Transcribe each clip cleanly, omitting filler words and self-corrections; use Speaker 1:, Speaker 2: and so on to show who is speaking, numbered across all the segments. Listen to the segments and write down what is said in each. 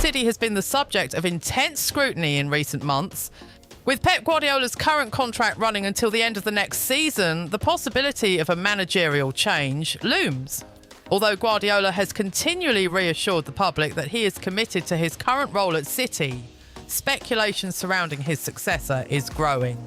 Speaker 1: City has been the subject of intense scrutiny in recent months. With Pep Guardiola's current contract running until the end of the next season, the possibility of a managerial change looms. Although Guardiola has continually reassured the public that he is committed to his current role at City, speculation surrounding his successor is growing.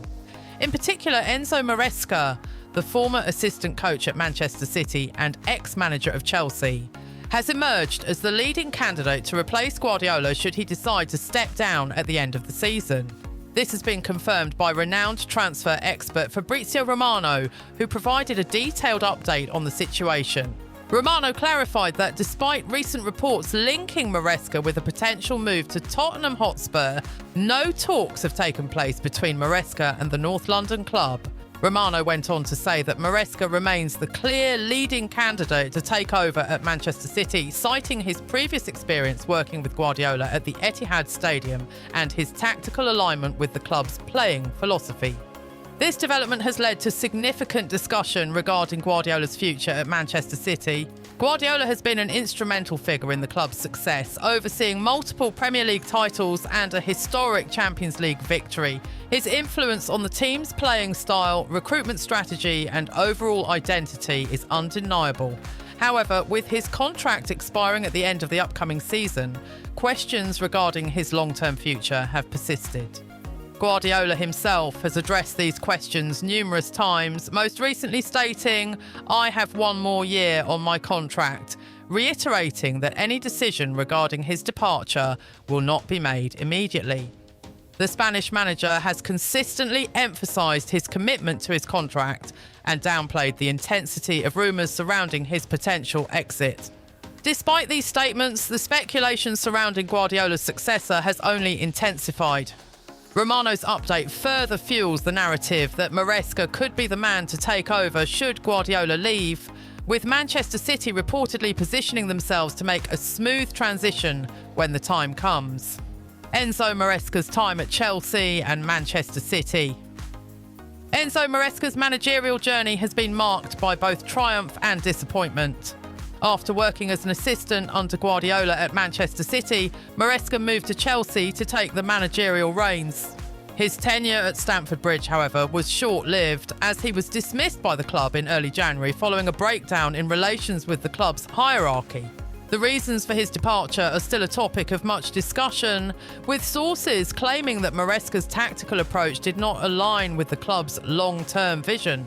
Speaker 1: In particular, Enzo Maresca, the former assistant coach at Manchester City and ex-manager of Chelsea, has emerged as the leading candidate to replace Guardiola should he decide to step down at the end of the season. This has been confirmed by renowned transfer expert Fabrizio Romano, who provided a detailed update on the situation. Romano clarified that despite recent reports linking Maresca with a potential move to Tottenham Hotspur, no talks have taken place between Maresca and the North London club. Romano went on to say that Maresca remains the clear leading candidate to take over at Manchester City, citing his previous experience working with Guardiola at the Etihad Stadium and his tactical alignment with the club's playing philosophy. This development has led to significant discussion regarding Guardiola's future at Manchester City. Guardiola has been an instrumental figure in the club's success, overseeing multiple Premier League titles and a historic Champions League victory. His influence on the team's playing style, recruitment strategy, and overall identity is undeniable. However, with his contract expiring at the end of the upcoming season, questions regarding his long-term future have persisted. Guardiola himself has addressed these questions numerous times, most recently stating, "I have one more year on my contract," reiterating that any decision regarding his departure will not be made immediately. The Spanish manager has consistently emphasised his commitment to his contract and downplayed the intensity of rumours surrounding his potential exit. Despite these statements, the speculation surrounding Guardiola's successor has only intensified. Romano's update further fuels the narrative that Maresca could be the man to take over should Guardiola leave, with Manchester City reportedly positioning themselves to make a smooth transition when the time comes. Enzo Maresca's time at Chelsea and Manchester City. Enzo Maresca's managerial journey has been marked by both triumph and disappointment. After working as an assistant under Guardiola at Manchester City, Maresca moved to Chelsea to take the managerial reins. His tenure at Stamford Bridge, however, was short-lived, as he was dismissed by the club in early January following a breakdown in relations with the club's hierarchy. The reasons for his departure are still a topic of much discussion, with sources claiming that Maresca's tactical approach did not align with the club's long-term vision.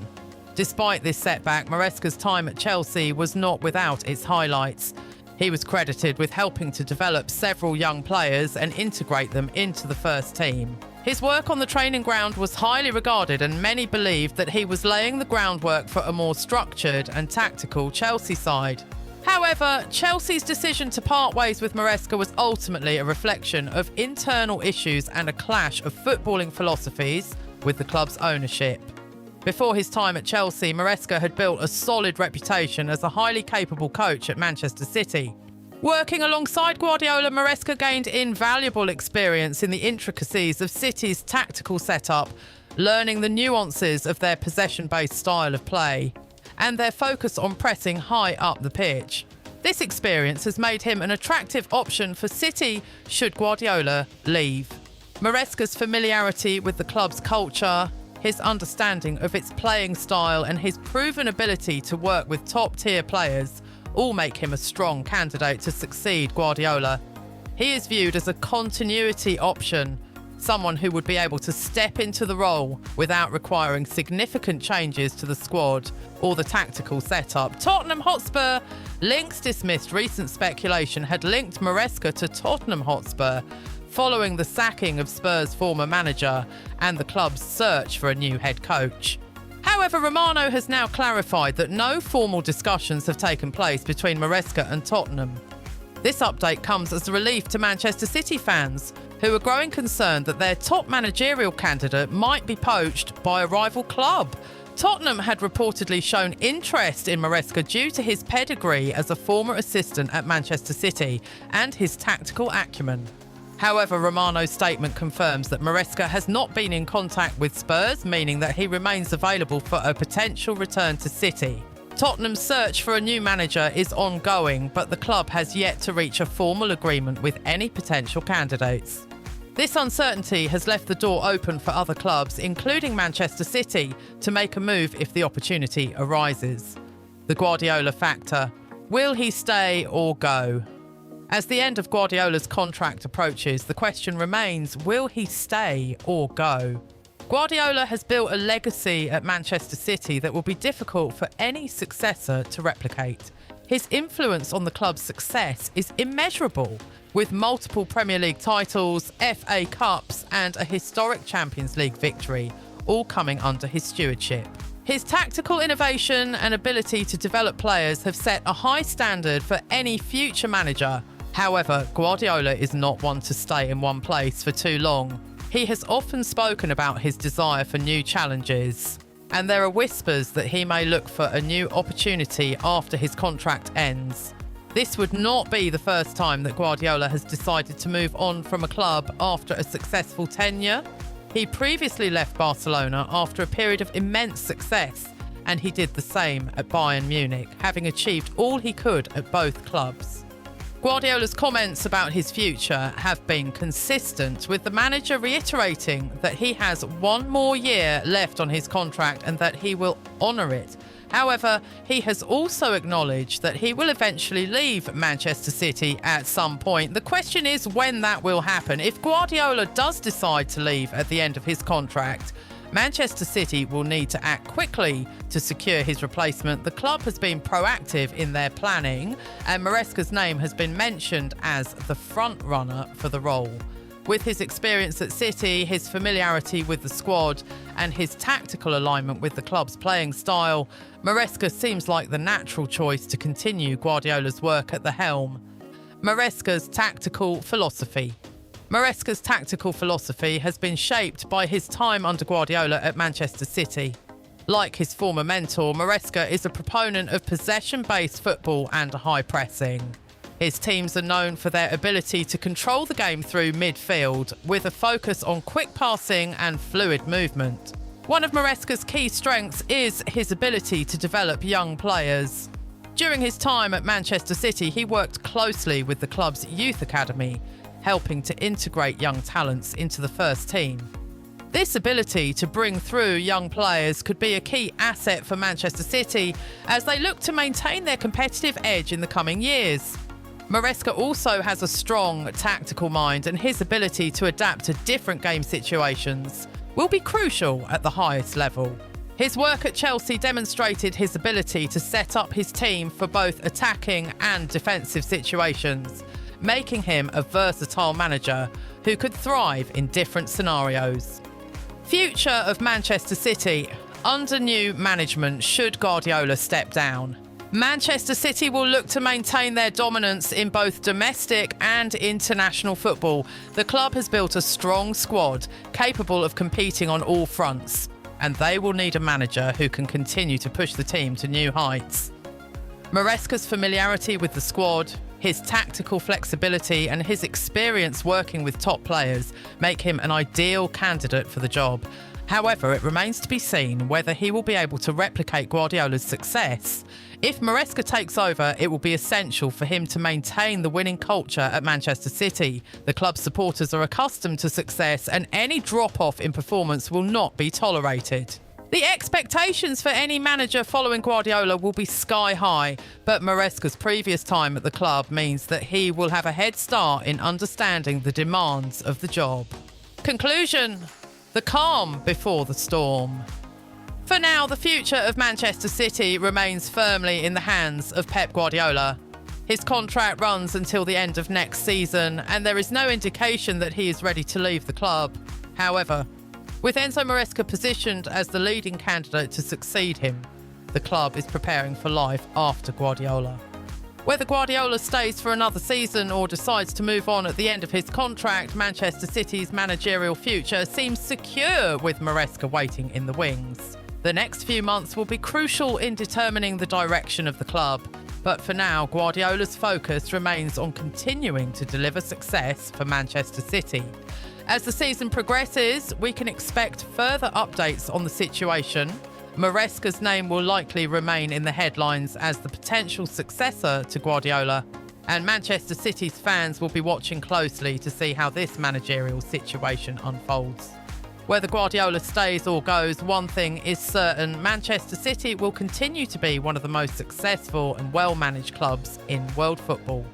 Speaker 1: Despite this setback, Maresca's time at Chelsea was not without its highlights. He was credited with helping to develop several young players and integrate them into the first team. His work on the training ground was highly regarded, and many believed that he was laying the groundwork for a more structured and tactical Chelsea side. However, Chelsea's decision to part ways with Maresca was ultimately a reflection of internal issues and a clash of footballing philosophies with the club's ownership. Before his time at Chelsea, Maresca had built a solid reputation as a highly capable coach at Manchester City. Working alongside Guardiola, Maresca gained invaluable experience in the intricacies of City's tactical setup, learning the nuances of their possession-based style of play and their focus on pressing high up the pitch. This experience has made him an attractive option for City should Guardiola leave. Maresca's familiarity with the club's culture, his understanding of its playing style, and his proven ability to work with top-tier players all make him a strong candidate to succeed Guardiola. He is viewed as a continuity option, someone who would be able to step into the role without requiring significant changes to the squad or the tactical setup. Tottenham Hotspur links dismissed recent speculation had linked Maresca to Tottenham Hotspur following the sacking of Spurs' former manager and the club's search for a new head coach. However, Romano has now clarified that no formal discussions have taken place between Maresca and Tottenham. This update comes as a relief to Manchester City fans, who are growing concerned that their top managerial candidate might be poached by a rival club. Tottenham had reportedly shown interest in Maresca due to his pedigree as a former assistant at Manchester City and his tactical acumen. However, Romano's statement confirms that Maresca has not been in contact with Spurs, meaning that he remains available for a potential return to City. Tottenham's search for a new manager is ongoing, but the club has yet to reach a formal agreement with any potential candidates. This uncertainty has left the door open for other clubs, including Manchester City, to make a move if the opportunity arises. The Guardiola factor. Will he stay or go? As the end of Guardiola's contract approaches, the question remains, will he stay or go? Guardiola has built a legacy at Manchester City that will be difficult for any successor to replicate. His influence on the club's success is immeasurable, with multiple Premier League titles, FA Cups, and a historic Champions League victory, all coming under his stewardship. His tactical innovation and ability to develop players have set a high standard for any future manager. However, Guardiola is not one to stay in one place for too long. He has often spoken about his desire for new challenges, and there are whispers that he may look for a new opportunity after his contract ends. This would not be the first time that Guardiola has decided to move on from a club after a successful tenure. He previously left Barcelona after a period of immense success, and he did the same at Bayern Munich, having achieved all he could at both clubs. Guardiola's comments about his future have been consistent, with the manager reiterating that he has one more year left on his contract and that he will honour it. However, he has also acknowledged that he will eventually leave Manchester City at some point. The question is when that will happen. If Guardiola does decide to leave at the end of his contract, Manchester City will need to act quickly to secure his replacement. The club has been proactive in their planning, and Maresca's name has been mentioned as the front runner for the role. With his experience at City, his familiarity with the squad, and his tactical alignment with the club's playing style, Maresca seems like the natural choice to continue Guardiola's work at the helm. Maresca's tactical philosophy. Maresca's tactical philosophy has been shaped by his time under Guardiola at Manchester City. Like his former mentor, Maresca is a proponent of possession-based football and high pressing. His teams are known for their ability to control the game through midfield, with a focus on quick passing and fluid movement. One of Maresca's key strengths is his ability to develop young players. During his time at Manchester City, he worked closely with the club's youth academy, helping to integrate young talents into the first team. This ability to bring through young players could be a key asset for Manchester City as they look to maintain their competitive edge in the coming years. Maresca also has a strong tactical mind, and his ability to adapt to different game situations will be crucial at the highest level. His work at Chelsea demonstrated his ability to set up his team for both attacking and defensive situations, making him a versatile manager who could thrive in different scenarios. Future of Manchester City. Under new management, should Guardiola step down, Manchester City will look to maintain their dominance in both domestic and international football. The club has built a strong squad capable of competing on all fronts, and they will need a manager who can continue to push the team to new heights. Maresca's familiarity with the squad, his tactical flexibility, and his experience working with top players make him an ideal candidate for the job. However, it remains to be seen whether he will be able to replicate Guardiola's success. If Maresca takes over, it will be essential for him to maintain the winning culture at Manchester City. The club's supporters are accustomed to success, and any drop-off in performance will not be tolerated. The expectations for any manager following Guardiola will be sky high, but Maresca's previous time at the club means that he will have a head start in understanding the demands of the job. Conclusion: the calm before the storm. For now, the future of Manchester City remains firmly in the hands of Pep Guardiola. His contract runs until the end of next season, and there is no indication that he is ready to leave the club. However, with Enzo Maresca positioned as the leading candidate to succeed him, the club is preparing for life after Guardiola. Whether Guardiola stays for another season or decides to move on at the end of his contract, Manchester City's managerial future seems secure with Maresca waiting in the wings. The next few months will be crucial in determining the direction of the club, but for now, Guardiola's focus remains on continuing to deliver success for Manchester City. As the season progresses, we can expect further updates on the situation. Maresca's name will likely remain in the headlines as the potential successor to Guardiola, and Manchester City's fans will be watching closely to see how this managerial situation unfolds. Whether Guardiola stays or goes, one thing is certain: Manchester City will continue to be one of the most successful and well-managed clubs in world football.